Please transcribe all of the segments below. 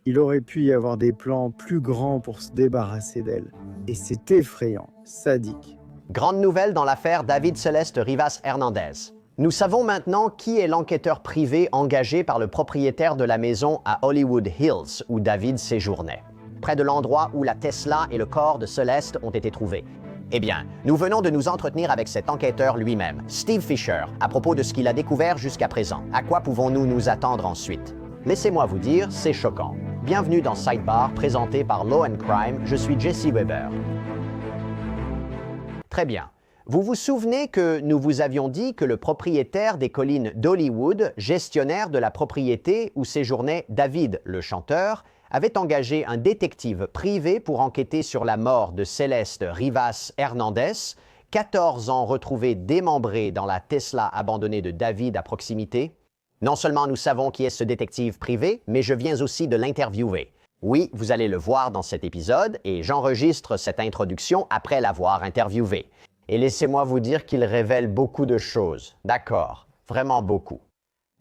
Il aurait pu y avoir des plans plus grands pour se débarrasser d'elle. Et c'est effrayant, sadique. Grande nouvelle dans l'affaire David Celeste Rivas Hernandez. Nous savons maintenant qui est l'enquêteur privé engagé par le propriétaire de la maison à Hollywood Hills où David séjournait, près de l'endroit où la Tesla et le corps de Celeste ont été trouvés. Eh bien, nous venons de nous entretenir avec cet enquêteur lui-même, Steve Fisher, à propos de ce qu'il a découvert jusqu'à présent. À quoi pouvons-nous nous attendre ensuite? Laissez-moi vous dire, c'est choquant. Bienvenue dans Sidebar, présenté par Law & Crime. Je suis Jesse Weber. Très bien. Vous vous souvenez que nous vous avions dit que le propriétaire des collines d'Hollywood, gestionnaire de la propriété où séjournait David, le chanteur, avait engagé un détective privé pour enquêter sur la mort de Celeste Rivas Hernandez, 14 ans retrouvé démembré dans la Tesla abandonnée de David à proximité? Non seulement nous savons qui est ce détective privé, mais je viens aussi de l'interviewer. Oui, vous allez le voir dans cet épisode et j'enregistre cette introduction après l'avoir interviewé. Et laissez-moi vous dire qu'il révèle beaucoup de choses. D'accord, vraiment beaucoup.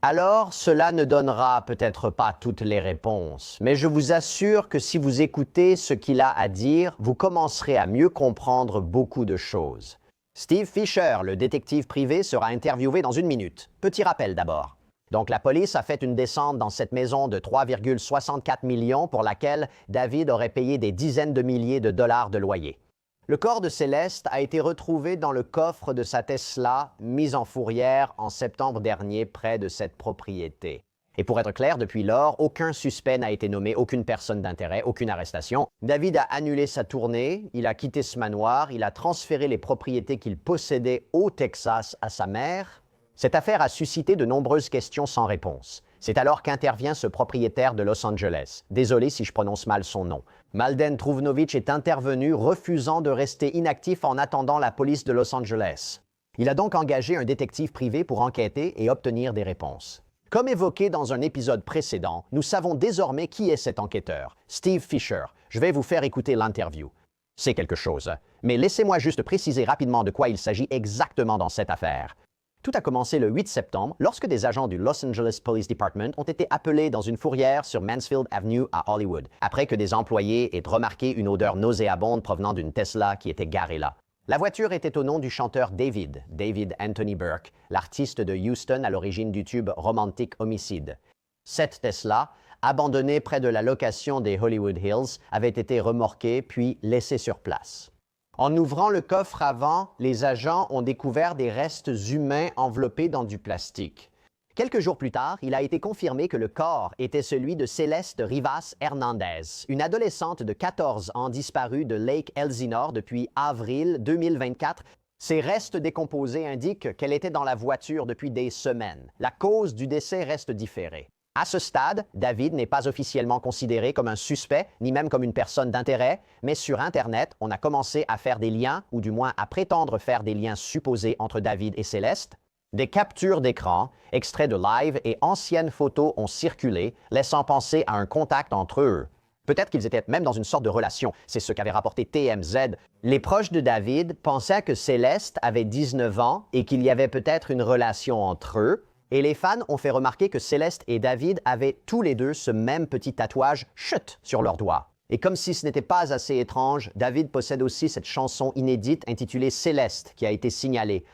Alors, cela ne donnera peut-être pas toutes les réponses, mais je vous assure que si vous écoutez ce qu'il a à dire, vous commencerez à mieux comprendre beaucoup de choses. Steve Fisher, le détective privé, sera interviewé dans 1 minute. Petit rappel d'abord. Donc, la police a fait une descente dans cette maison de 3,64 millions pour laquelle David aurait payé des dizaines de milliers de dollars de loyer. Le corps de Celeste a été retrouvé dans le coffre de sa Tesla, mise en fourrière en septembre dernier près de cette propriété. Et pour être clair, depuis lors, aucun suspect n'a été nommé, aucune personne d'intérêt, aucune arrestation. David a annulé sa tournée, il a quitté ce manoir, il a transféré les propriétés qu'il possédait au Texas à sa mère. Cette affaire a suscité de nombreuses questions sans réponse. C'est alors qu'intervient ce propriétaire de Los Angeles. Désolé si je prononce mal son nom. Mladen Truvnovic est intervenu, refusant de rester inactif en attendant la police de Los Angeles. Il a donc engagé un détective privé pour enquêter et obtenir des réponses. Comme évoqué dans un épisode précédent, nous savons désormais qui est cet enquêteur, Steve Fisher. Je vais vous faire écouter l'interview. C'est quelque chose. Mais laissez-moi juste préciser rapidement de quoi il s'agit exactement dans cette affaire. Tout a commencé le 8 septembre lorsque des agents du Los Angeles Police Department ont été appelés dans une fourrière sur Mansfield Avenue à Hollywood, après que des employés aient remarqué une odeur nauséabonde provenant d'une Tesla qui était garée là. La voiture était au nom du chanteur David Anthony Burke, l'artiste de Houston à l'origine du tube romantique Homicide. Cette Tesla, abandonnée près de la location des Hollywood Hills, avait été remorquée puis laissée sur place. En ouvrant le coffre avant, les agents ont découvert des restes humains enveloppés dans du plastique. Quelques jours plus tard, il a été confirmé que le corps était celui de Celeste Rivas Hernandez, une adolescente de 14 ans disparue de Lake Elsinore depuis avril 2024. Ses restes décomposés indiquent qu'elle était dans la voiture depuis des semaines. La cause du décès reste différée. À ce stade, David n'est pas officiellement considéré comme un suspect, ni même comme une personne d'intérêt, mais sur Internet, on a commencé à faire des liens, ou du moins à prétendre faire des liens supposés entre David et Celeste. Des captures d'écran, extraits de live et anciennes photos ont circulé, laissant penser à un contact entre eux. Peut-être qu'ils étaient même dans une sorte de relation, c'est ce qu'avait rapporté TMZ. Les proches de David pensaient que Celeste avait 19 ans et qu'il y avait peut-être une relation entre eux, et les fans ont fait remarquer que Celeste et David avaient tous les deux ce même petit tatouage « chut » sur leurs doigts. Et comme si ce n'était pas assez étrange, David possède aussi cette chanson inédite intitulée « Céleste » qui a été signalée.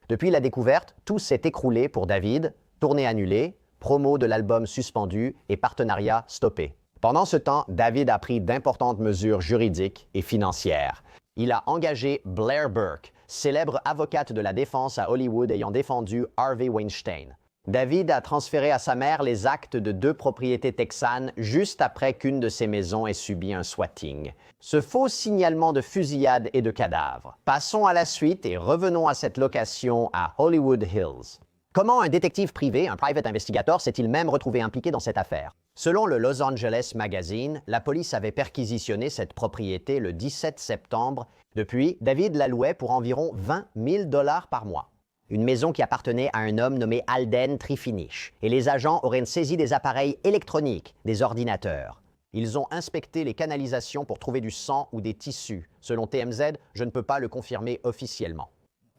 Depuis la découverte, tout s'est écroulé pour David, tournée annulée, promo de l'album suspendu et partenariat stoppé. Pendant ce temps, David a pris d'importantes mesures juridiques et financières. Il a engagé Blair Burke, célèbre avocate de la défense à Hollywood ayant défendu Harvey Weinstein. David a transféré à sa mère les actes de 2 propriétés texanes juste après qu'une de ses maisons ait subi un swatting. Ce faux signalement de fusillade et de cadavres. Passons à la suite et revenons à cette location à Hollywood Hills. Comment un détective privé, un private investigator, s'est-il même retrouvé impliqué dans cette affaire? Selon le Los Angeles Magazine, la police avait perquisitionné cette propriété le 17 septembre. Depuis, David la louait pour environ 20 000 $ par mois. Une maison qui appartenait à un homme nommé Alden Trifinich. Et les agents auraient saisi des appareils électroniques, des ordinateurs. Ils ont inspecté les canalisations pour trouver du sang ou des tissus. Selon TMZ, je ne peux pas le confirmer officiellement.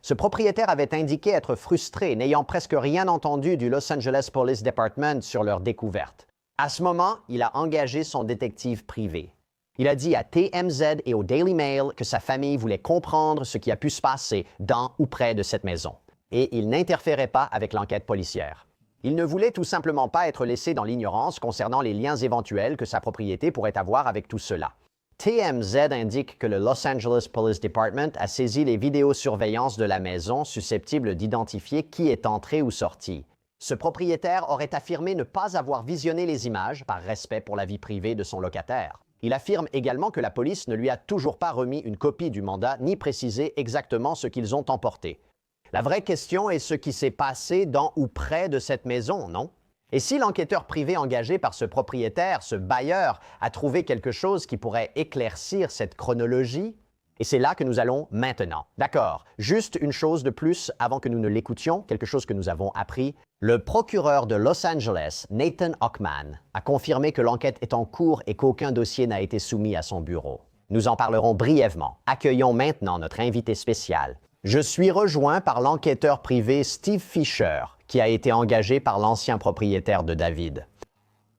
Ce propriétaire avait indiqué être frustré, n'ayant presque rien entendu du Los Angeles Police Department sur leur découverte. À ce moment, il a engagé son détective privé. Il a dit à TMZ et au Daily Mail que sa famille voulait comprendre ce qui a pu se passer dans ou près de cette maison. Et il n'interférait pas avec l'enquête policière. Il ne voulait tout simplement pas être laissé dans l'ignorance concernant les liens éventuels que sa propriété pourrait avoir avec tout cela. TMZ indique que le Los Angeles Police Department a saisi les vidéosurveillances de la maison susceptibles d'identifier qui est entré ou sorti. Ce propriétaire aurait affirmé ne pas avoir visionné les images par respect pour la vie privée de son locataire. Il affirme également que la police ne lui a toujours pas remis une copie du mandat ni précisé exactement ce qu'ils ont emporté. La vraie question est ce qui s'est passé dans ou près de cette maison, non? Et si l'enquêteur privé engagé par ce propriétaire, ce bailleur, a trouvé quelque chose qui pourrait éclaircir cette chronologie? Et c'est là que nous allons maintenant. D'accord, juste une chose de plus avant que nous ne l'écoutions, quelque chose que nous avons appris. Le procureur de Los Angeles, Nathan Hochman, a confirmé que l'enquête est en cours et qu'aucun dossier n'a été soumis à son bureau. Nous en parlerons brièvement. Accueillons maintenant notre invité spécial. Je suis rejoint par l'enquêteur privé Steve Fisher, qui a été engagé par l'ancien propriétaire de David.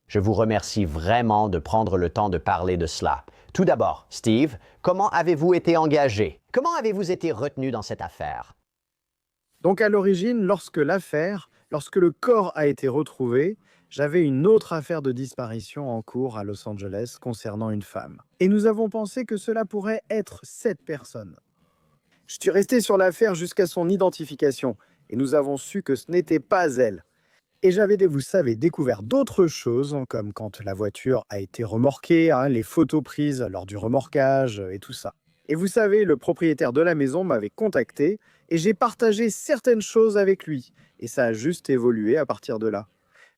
Je vous remercie vraiment de prendre le temps de parler de cela. Tout d'abord, Steve, comment avez-vous été engagé? Comment avez-vous été retenu dans cette affaire? Donc à l'origine, lorsque le corps a été retrouvé, j'avais une autre affaire de disparition en cours à Los Angeles concernant une femme. Et nous avons pensé que cela pourrait être cette personne. Je suis resté sur l'affaire jusqu'à son identification, et nous avons su que ce n'était pas elle. Et j'avais, vous savez, découvert d'autres choses, comme quand la voiture a été remorquée, les photos prises lors du remorquage et tout ça. Et vous savez, le propriétaire de la maison m'avait contacté et j'ai partagé certaines choses avec lui. Et ça a juste évolué à partir de là.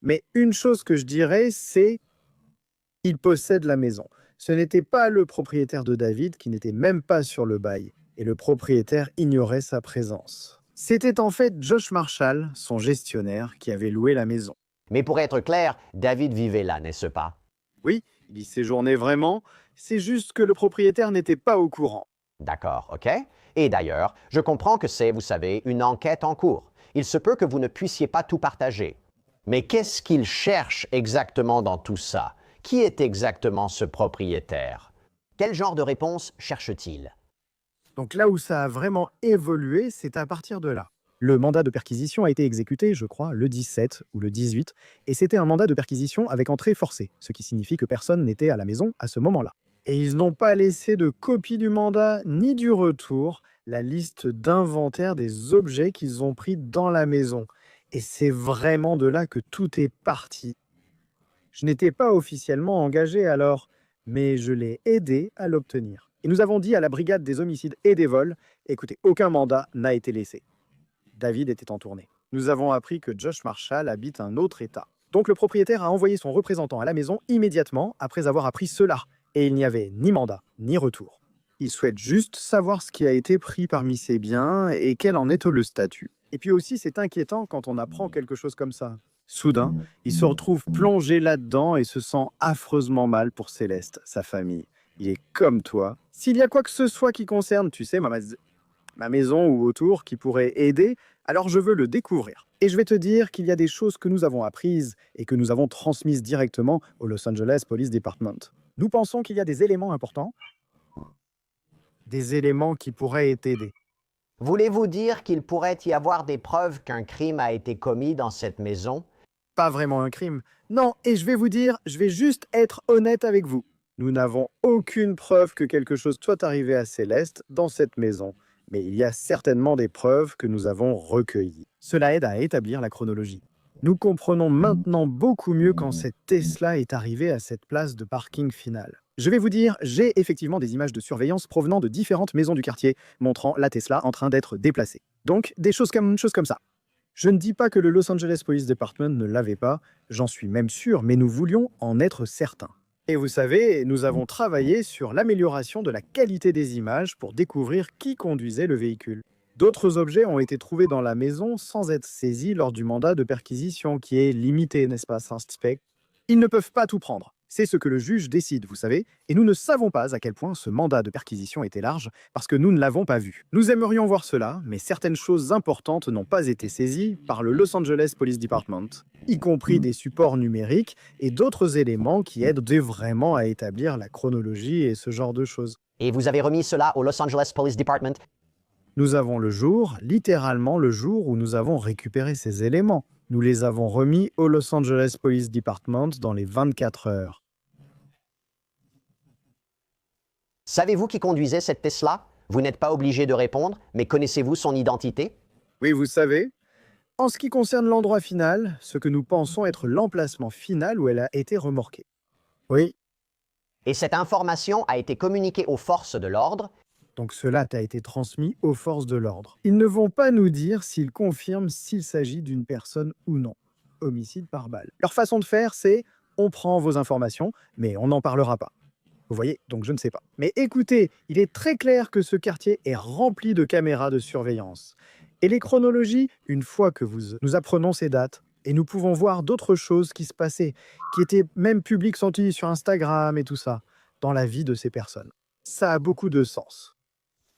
Mais une chose que je dirais, c'est qu'il possède la maison. Ce n'était pas le propriétaire de David qui n'était même pas sur le bail. Et le propriétaire ignorait sa présence. C'était en fait Josh Marshall, son gestionnaire, qui avait loué la maison. Mais pour être clair, David vivait là, n'est-ce pas? Oui, il y séjournait vraiment, c'est juste que le propriétaire n'était pas au courant. D'accord, OK. Et d'ailleurs, je comprends que c'est, vous savez, une enquête en cours. Il se peut que vous ne puissiez pas tout partager. Mais qu'est-ce qu'il cherche exactement dans tout ça? Qui est exactement ce propriétaire? Quel genre de réponse cherche-t-il? Donc là où ça a vraiment évolué, c'est à partir de là. Le mandat de perquisition a été exécuté, je crois, le 17 ou le 18, et c'était un mandat de perquisition avec entrée forcée, ce qui signifie que personne n'était à la maison à ce moment-là. Et ils n'ont pas laissé de copie du mandat ni du retour, la liste d'inventaire des objets qu'ils ont pris dans la maison. Et c'est vraiment de là que tout est parti. Je n'étais pas officiellement engagé alors, mais je l'ai aidé à l'obtenir. Et nous avons dit à la brigade des homicides et des vols, écoutez, aucun mandat n'a été laissé. David était en tournée. Nous avons appris que Josh Marshall habite un autre État. Donc le propriétaire a envoyé son représentant à la maison immédiatement après avoir appris cela. Et il n'y avait ni mandat, ni retour. Il souhaite juste savoir ce qui a été pris parmi ses biens et quel en est le statut. Et puis aussi, c'est inquiétant quand on apprend quelque chose comme ça. Soudain, il se retrouve plongé là-dedans et se sent affreusement mal pour Céleste, sa famille. Il est comme toi. S'il y a quoi que ce soit qui concerne, tu sais, ma maison ou autour qui pourrait aider, alors je veux le découvrir. Et je vais te dire qu'il y a des choses que nous avons apprises et que nous avons transmises directement au Los Angeles Police Department. Nous pensons qu'il y a des éléments importants, des éléments qui pourraient t'aider. Voulez-vous dire qu'il pourrait y avoir des preuves qu'un crime a été commis dans cette maison? Pas vraiment un crime. Non, et je vais vous dire, je vais juste être honnête avec vous. Nous n'avons aucune preuve que quelque chose soit arrivé à Céleste dans cette maison. Mais il y a certainement des preuves que nous avons recueillies. Cela aide à établir la chronologie. Nous comprenons maintenant beaucoup mieux quand cette Tesla est arrivée à cette place de parking finale. Je vais vous dire, j'ai effectivement des images de surveillance provenant de différentes maisons du quartier, montrant la Tesla en train d'être déplacée. Donc, des choses comme ça. Je ne dis pas que le Los Angeles Police Department ne l'avait pas, j'en suis même sûr, mais nous voulions en être certains. Et vous savez, nous avons travaillé sur l'amélioration de la qualité des images pour découvrir qui conduisait le véhicule. D'autres objets ont été trouvés dans la maison sans être saisis lors du mandat de perquisition qui est limité, n'est-ce pas, Saint-Spec? Ils ne peuvent pas tout prendre. C'est ce que le juge décide, vous savez, et nous ne savons pas à quel point ce mandat de perquisition était large parce que nous ne l'avons pas vu. Nous aimerions voir cela, mais certaines choses importantes n'ont pas été saisies par le Los Angeles Police Department, y compris des supports numériques et d'autres éléments qui aident vraiment à établir la chronologie et ce genre de choses. Et vous avez remis cela au Los Angeles Police Department? Nous avons le jour, littéralement le jour où nous avons récupéré ces éléments. Nous les avons remis au Los Angeles Police Department dans les 24 heures. Savez-vous qui conduisait cette Tesla? Vous n'êtes pas obligé de répondre, mais connaissez-vous son identité? Oui, vous savez, en ce qui concerne l'endroit final, ce que nous pensons être l'emplacement final où elle a été remorquée. Oui, Et cette information a été communiquée aux forces de l'ordre. donc cela t'a été transmis aux forces de l'ordre. Ils ne vont pas nous dire s'ils confirment s'il s'agit d'une personne ou non. Homicide par balle. Leur façon de faire, c'est on prend vos informations, mais on n'en parlera pas. Vous voyez, donc je ne sais pas. Mais écoutez, il est très clair que ce quartier est rempli de caméras de surveillance. Et les chronologies, une fois que nous apprenons ces dates, et nous pouvons voir d'autres choses qui se passaient, qui étaient même publiques senties sur Instagram et tout ça, dans la vie de ces personnes. Ça a beaucoup de sens.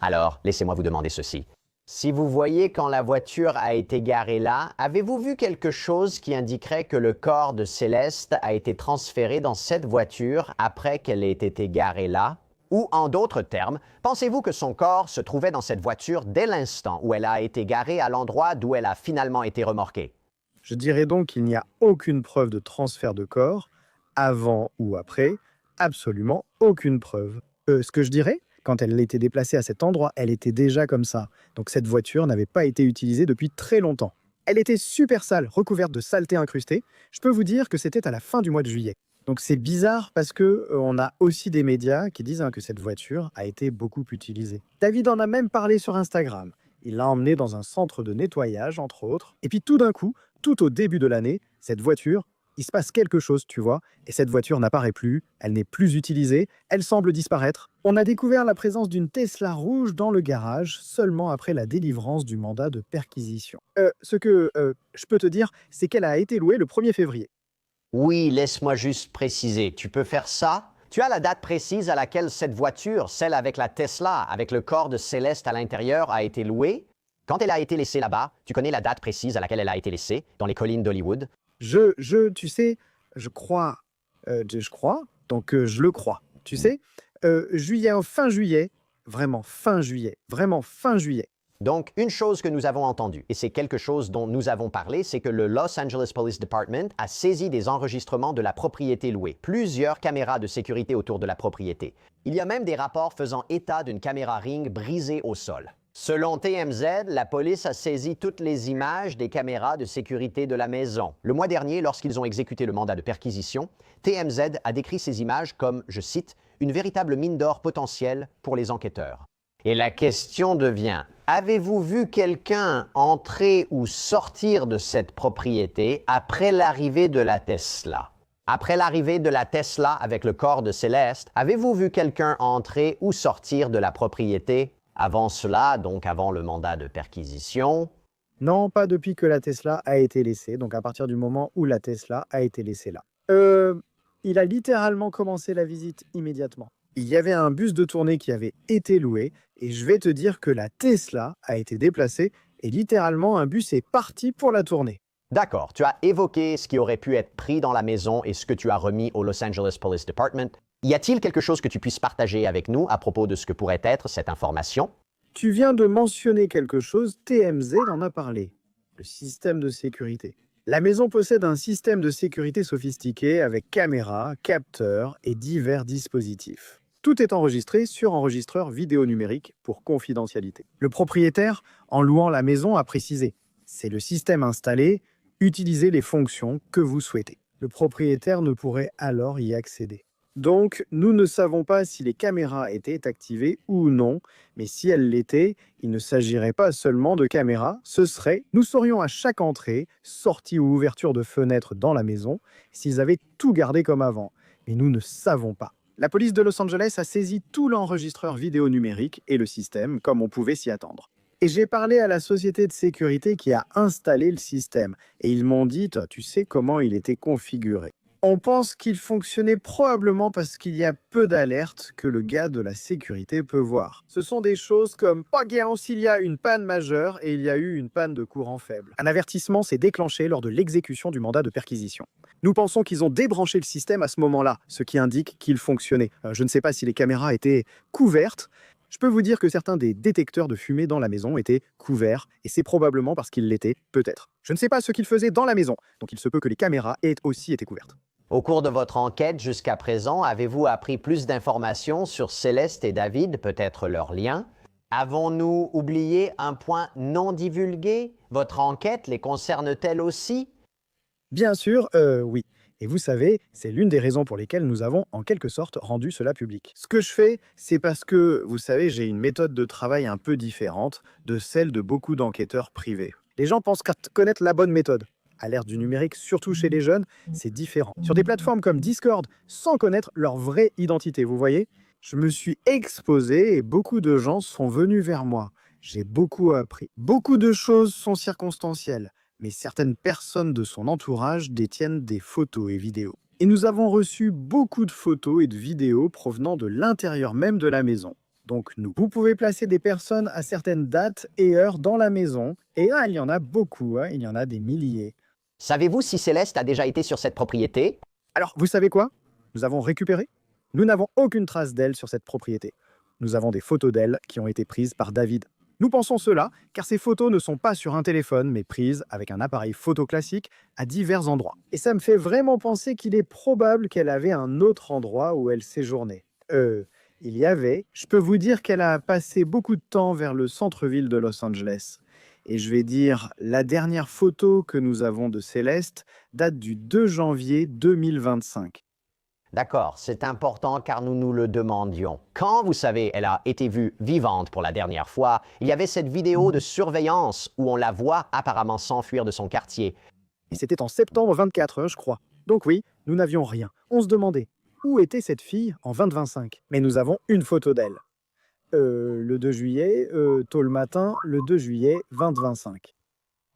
Alors, laissez-moi vous demander ceci. Si vous voyez quand la voiture a été garée là, avez-vous vu quelque chose qui indiquerait que le corps de Céleste a été transféré dans cette voiture après qu'elle ait été garée là? Ou en d'autres termes, pensez-vous que son corps se trouvait dans cette voiture dès l'instant où elle a été garée à l'endroit d'où elle a finalement été remorquée? Je dirais donc qu'il n'y a aucune preuve de transfert de corps, avant ou après, absolument aucune preuve. Ce que je dirais, quand elle était déplacée à cet endroit, elle était déjà comme ça. Donc cette voiture n'avait pas été utilisée depuis très longtemps. Elle était super sale, recouverte de saleté incrustée. Je peux vous dire que c'était à la fin du mois de juillet. Donc c'est bizarre parce que on a aussi des médias qui disent que cette voiture a été beaucoup utilisée. David en a même parlé sur Instagram. Il l'a emmenée dans un centre de nettoyage, entre autres. Et puis tout d'un coup, tout au début de l'année, cette voiture, il se passe quelque chose, tu vois, et cette voiture n'apparaît plus, elle n'est plus utilisée, elle semble disparaître. On a découvert la présence d'une Tesla rouge dans le garage seulement après la délivrance du mandat de perquisition. Ce que je peux te dire, c'est qu'elle a été louée le 1er février. Oui, laisse-moi juste préciser. Tu peux faire ça? Tu as la date précise à laquelle cette voiture, celle avec la Tesla, avec le corps de Céleste à l'intérieur, a été louée? Quand elle a été laissée là-bas, tu connais la date précise à laquelle elle a été laissée, dans les collines d'Hollywood? Tu sais, je crois, donc je le crois, tu sais, fin juillet, vraiment fin juillet. Donc, une chose que nous avons entendue, et c'est quelque chose dont nous avons parlé, c'est que le Los Angeles Police Department a saisi des enregistrements de la propriété louée, plusieurs caméras de sécurité autour de la propriété. Il y a même des rapports faisant état d'une caméra Ring brisée au sol. Selon TMZ, la police a saisi toutes les images des caméras de sécurité de la maison. Le mois dernier, lorsqu'ils ont exécuté le mandat de perquisition, TMZ a décrit ces images comme, je cite, « une véritable mine d'or potentielle pour les enquêteurs ». Et la question devient, avez-vous vu quelqu'un entrer ou sortir de cette propriété après l'arrivée de la Tesla? Après l'arrivée de la Tesla avec le corps de Céleste, avez-vous vu quelqu'un entrer ou sortir de la propriété? Avant cela, donc avant le mandat de perquisition? Non, pas depuis que la Tesla a été laissée, donc à partir du moment où la Tesla a été laissée là. Il a littéralement commencé la visite immédiatement. Il y avait un bus de tournée qui avait été loué, et je vais te dire que la Tesla a été déplacée, et littéralement un bus est parti pour la tournée. D'accord, tu as évoqué ce qui aurait pu être pris dans la maison et ce que tu as remis au Los Angeles Police Department. Y a-t-il quelque chose que tu puisses partager avec nous à propos de ce que pourrait être cette information? Tu viens de mentionner quelque chose, TMZ en a parlé. Le système de sécurité. La maison possède un système de sécurité sophistiqué avec caméras, capteurs et divers dispositifs. Tout est enregistré sur enregistreur vidéo numérique pour confidentialité. Le propriétaire, en louant la maison, a précisé « C'est le système installé, utilisez les fonctions que vous souhaitez ». Le propriétaire ne pourrait alors y accéder. Donc, nous ne savons pas si les caméras étaient activées ou non, mais si elles l'étaient, il ne s'agirait pas seulement de caméras, nous saurions à chaque entrée, sortie ou ouverture de fenêtre dans la maison, s'ils avaient tout gardé comme avant. Mais nous ne savons pas. La police de Los Angeles a saisi tout l'enregistreur vidéo numérique et le système, comme on pouvait s'y attendre. Et j'ai parlé à la société de sécurité qui a installé le système, et ils m'ont dit, tu sais comment il était configuré. On pense qu'il fonctionnait probablement parce qu'il y a peu d'alertes que le gars de la sécurité peut voir. Ce sont des choses comme « Pagayant s'il y a une panne majeure et il y a eu une panne de courant faible ». Un avertissement s'est déclenché lors de l'exécution du mandat de perquisition. Nous pensons qu'ils ont débranché le système à ce moment-là, ce qui indique qu'il fonctionnait. Je ne sais pas si les caméras étaient couvertes. Je peux vous dire que certains des détecteurs de fumée dans la maison étaient couverts, et c'est probablement parce qu'ils l'étaient, peut-être. Je ne sais pas ce qu'ils faisaient dans la maison, donc il se peut que les caméras aient aussi été couvertes. Au cours de votre enquête jusqu'à présent, avez-vous appris plus d'informations sur Céleste et David, peut-être leur lien? Avons-nous oublié un point non divulgué? Votre enquête les concerne-t-elle aussi? Bien sûr, oui. Et vous savez, c'est l'une des raisons pour lesquelles nous avons, en quelque sorte, rendu cela public. Ce que je fais, c'est parce que, vous savez, j'ai une méthode de travail un peu différente de celle de beaucoup d'enquêteurs privés. Les gens pensent connaître la bonne méthode. À l'ère du numérique, surtout chez les jeunes, c'est différent. Sur des plateformes comme Discord, sans connaître leur vraie identité, vous voyez, je me suis exposé et beaucoup de gens sont venus vers moi. J'ai beaucoup appris. Beaucoup de choses sont circonstancielles, mais certaines personnes de son entourage détiennent des photos et vidéos. Et nous avons reçu beaucoup de photos et de vidéos provenant de l'intérieur même de la maison. Donc vous pouvez placer des personnes à certaines dates et heures dans la maison, et il y en a beaucoup, il y en a des milliers. Savez-vous si Céleste a déjà été sur cette propriété? Alors, vous savez quoi? Nous avons récupéré. Nous n'avons aucune trace d'elle sur cette propriété. Nous avons des photos d'elle qui ont été prises par David. Nous pensons cela car ces photos ne sont pas sur un téléphone, mais prises avec un appareil photo classique à divers endroits. Et ça me fait vraiment penser qu'il est probable qu'elle avait un autre endroit où elle séjournait. Je peux vous dire qu'elle a passé beaucoup de temps vers le centre-ville de Los Angeles. Et je vais dire, la dernière photo que nous avons de Céleste date du 2 janvier 2025. D'accord, c'est important car nous nous le demandions. Quand, vous savez, elle a été vue vivante pour la dernière fois, il y avait cette vidéo de surveillance où on la voit apparemment s'enfuir de son quartier. Et c'était en septembre 24, je crois. Donc oui, nous n'avions rien. On se demandait, où était cette fille en 2025? Mais nous avons une photo d'elle. Le 2 juillet, tôt le matin, le 2 juillet 2025.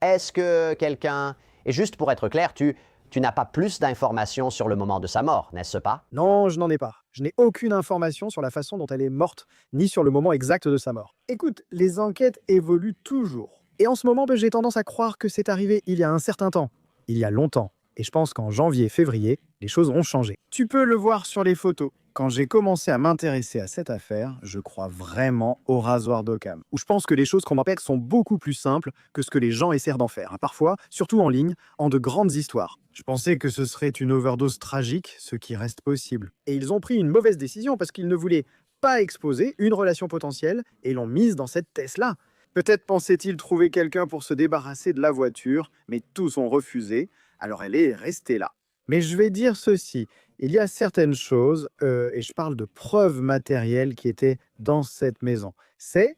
Est-ce que quelqu'un... Et juste pour être clair, tu n'as pas plus d'informations sur le moment de sa mort, n'est-ce pas? Non, je n'en ai pas. Je n'ai aucune information sur la façon dont elle est morte, ni sur le moment exact de sa mort. Écoute, les enquêtes évoluent toujours. Et en ce moment, j'ai tendance à croire que c'est arrivé il y a un certain temps. Il y a longtemps. Et je pense qu'en janvier-février, les choses ont changé. Tu peux le voir sur les photos. Quand j'ai commencé à m'intéresser à cette affaire, je crois vraiment au rasoir d'Occam, où je pense que les choses qu'on m'appelle sont beaucoup plus simples que ce que les gens essaient d'en faire. Parfois, surtout en ligne, en de grandes histoires. Je pensais que ce serait une overdose tragique, ce qui reste possible. Et ils ont pris une mauvaise décision parce qu'ils ne voulaient pas exposer une relation potentielle et l'ont mise dans cette Tesla. Peut-être pensaient-ils trouver quelqu'un pour se débarrasser de la voiture, mais tous ont refusé, alors elle est restée là. Mais je vais dire ceci, il y a certaines choses, et je parle de preuves matérielles qui étaient dans cette maison. C'est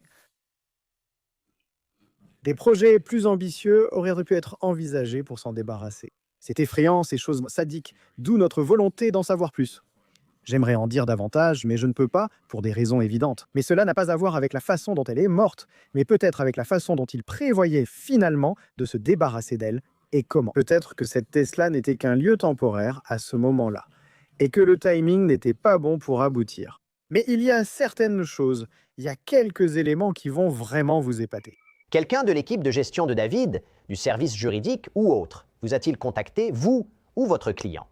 des projets plus ambitieux auraient pu être envisagés pour s'en débarrasser. C'est effrayant, ces choses sadiques, d'où notre volonté d'en savoir plus. J'aimerais en dire davantage, mais je ne peux pas, pour des raisons évidentes. Mais cela n'a pas à voir avec la façon dont elle est morte, mais peut-être avec la façon dont il prévoyait finalement de se débarrasser d'elle, et comment. Peut-être que cette Tesla n'était qu'un lieu temporaire à ce moment-là, et que le timing n'était pas bon pour aboutir. Mais il y a certaines choses, il y a quelques éléments qui vont vraiment vous épater. Quelqu'un de l'équipe de gestion de David, du service juridique ou autre, vous a-t-il contacté, vous ou votre client?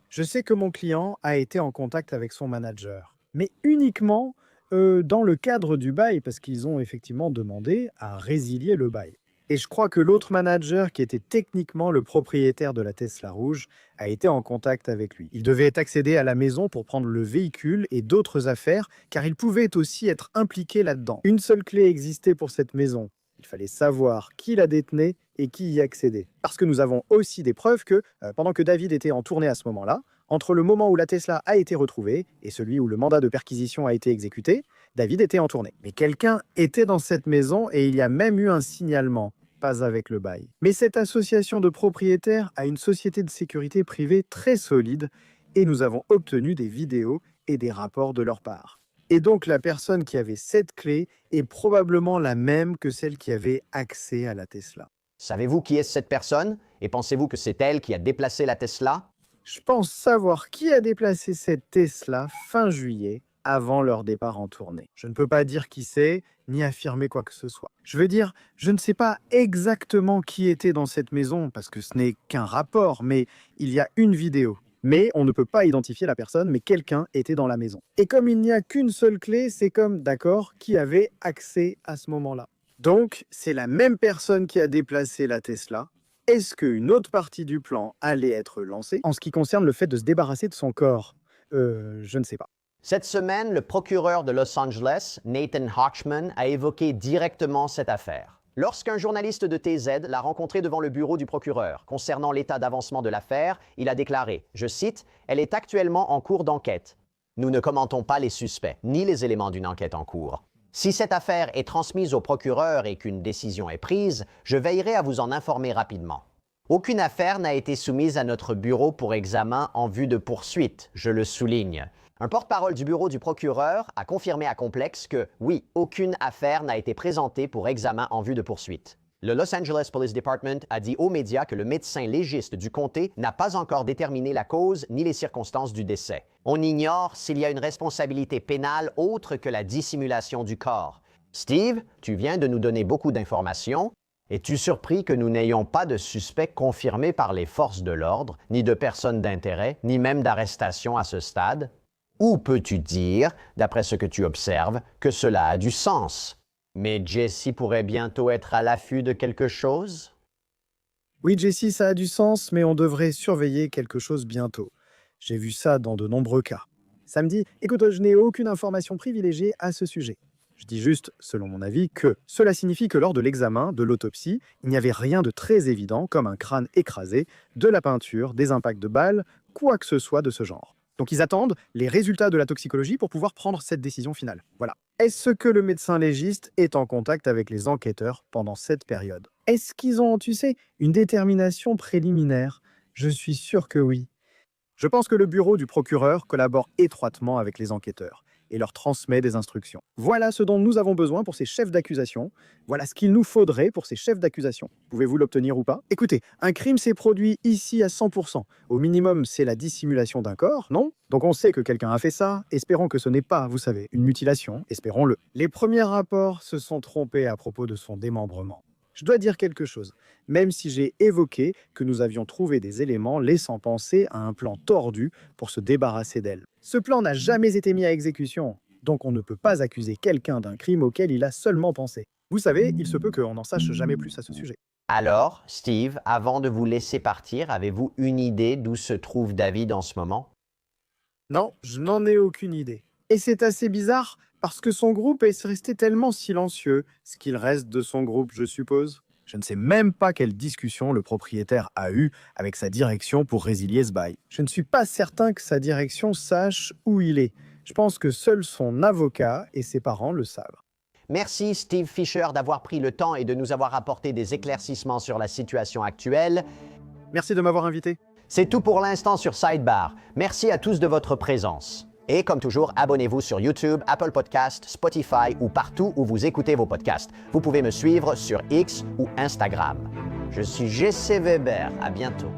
Je sais que mon client a été en contact avec son manager, mais uniquement dans le cadre du bail, parce qu'ils ont effectivement demandé à résilier le bail. Et je crois que l'autre manager, qui était techniquement le propriétaire de la Tesla rouge, a été en contact avec lui. Il devait accéder à la maison pour prendre le véhicule et d'autres affaires, car il pouvait aussi être impliqué là-dedans. Une seule clé existait pour cette maison. Il fallait savoir qui la détenait et qui y accédait. Parce que nous avons aussi des preuves que, pendant que David était en tournée à ce moment-là, entre le moment où la Tesla a été retrouvée et celui où le mandat de perquisition a été exécuté, David était en tournée. Mais quelqu'un était dans cette maison et il y a même eu un signalement, pas avec le bail. Mais cette association de propriétaires a une société de sécurité privée très solide et nous avons obtenu des vidéos et des rapports de leur part. Et donc la personne qui avait cette clé est probablement la même que celle qui avait accès à la Tesla. Savez-vous qui est cette personne et pensez-vous que c'est elle qui a déplacé la Tesla? Je pense savoir qui a déplacé cette Tesla fin juillet avant leur départ en tournée. Je ne peux pas dire qui c'est, ni affirmer quoi que ce soit. Je veux dire, je ne sais pas exactement qui était dans cette maison, parce que ce n'est qu'un rapport, mais il y a une vidéo. Mais on ne peut pas identifier la personne, mais quelqu'un était dans la maison. Et comme il n'y a qu'une seule clé, c'est comme, d'accord, qui avait accès à ce moment-là. Donc, c'est la même personne qui a déplacé la Tesla. Est-ce qu'une autre partie du plan allait être lancée en ce qui concerne le fait de se débarrasser de son corps? Je ne sais pas. Cette semaine, le procureur de Los Angeles, Nathan Hochman, a évoqué directement cette affaire. Lorsqu'un journaliste de TZ l'a rencontré devant le bureau du procureur concernant l'état d'avancement de l'affaire, il a déclaré, je cite, « Elle est actuellement en cours d'enquête. Nous ne commentons pas les suspects, ni les éléments d'une enquête en cours. Si cette affaire est transmise au procureur et qu'une décision est prise, je veillerai à vous en informer rapidement. Aucune affaire n'a été soumise à notre bureau pour examen en vue de poursuite, je le souligne. » Un porte-parole du bureau du procureur a confirmé à Complex que, oui, aucune affaire n'a été présentée pour examen en vue de poursuite. Le Los Angeles Police Department a dit aux médias que le médecin légiste du comté n'a pas encore déterminé la cause ni les circonstances du décès. On ignore s'il y a une responsabilité pénale autre que la dissimulation du corps. Steve, tu viens de nous donner beaucoup d'informations. Es-tu surpris que nous n'ayons pas de suspect confirmé par les forces de l'ordre, ni de personnes d'intérêt, ni même d'arrestation à ce stade? Ou peux-tu dire, d'après ce que tu observes, que cela a du sens? Mais Jesse pourrait bientôt être à l'affût de quelque chose? Oui, Jessie, ça a du sens, mais on devrait surveiller quelque chose bientôt. J'ai vu ça dans de nombreux cas. Samedi, écoute, je n'ai aucune information privilégiée à ce sujet. Je dis juste, selon mon avis, que cela signifie que lors de l'examen, de l'autopsie, il n'y avait rien de très évident, comme un crâne écrasé, de la peinture, des impacts de balles, quoi que ce soit de ce genre. Donc ils attendent les résultats de la toxicologie pour pouvoir prendre cette décision finale. Voilà. Est-ce que le médecin légiste est en contact avec les enquêteurs pendant cette période? Est-ce qu'ils ont, tu sais, une détermination préliminaire? Je suis sûr que oui. Je pense que le bureau du procureur collabore étroitement avec les enquêteurs et leur transmet des instructions. Voilà ce dont nous avons besoin pour ces chefs d'accusation. Voilà ce qu'il nous faudrait pour ces chefs d'accusation. Pouvez-vous l'obtenir ou pas? Écoutez, un crime s'est produit ici à 100%. Au minimum, c'est la dissimulation d'un corps, non? Donc on sait que quelqu'un a fait ça. Espérons que ce n'est pas, vous savez, une mutilation. Espérons-le. Les premiers rapports se sont trompés à propos de son démembrement. Je dois dire quelque chose, même si j'ai évoqué que nous avions trouvé des éléments laissant penser à un plan tordu pour se débarrasser d'elle. Ce plan n'a jamais été mis à exécution, donc on ne peut pas accuser quelqu'un d'un crime auquel il a seulement pensé. Vous savez, il se peut qu'on n'en sache jamais plus à ce sujet. Alors, Steve, avant de vous laisser partir, avez-vous une idée d'où se trouve David en ce moment? Non, je n'en ai aucune idée. Et c'est assez bizarre, parce que son groupe est resté tellement silencieux, ce qu'il reste de son groupe, je suppose. Je ne sais même pas quelle discussion le propriétaire a eue avec sa direction pour résilier ce bail. Je ne suis pas certain que sa direction sache où il est. Je pense que seul son avocat et ses parents le savent. Merci Steve Fisher d'avoir pris le temps et de nous avoir apporté des éclaircissements sur la situation actuelle. Merci de m'avoir invité. C'est tout pour l'instant sur Sidebar. Merci à tous de votre présence. Et comme toujours, abonnez-vous sur YouTube, Apple Podcasts, Spotify ou partout où vous écoutez vos podcasts. Vous pouvez me suivre sur X ou Instagram. Je suis Jesse Weber. À bientôt.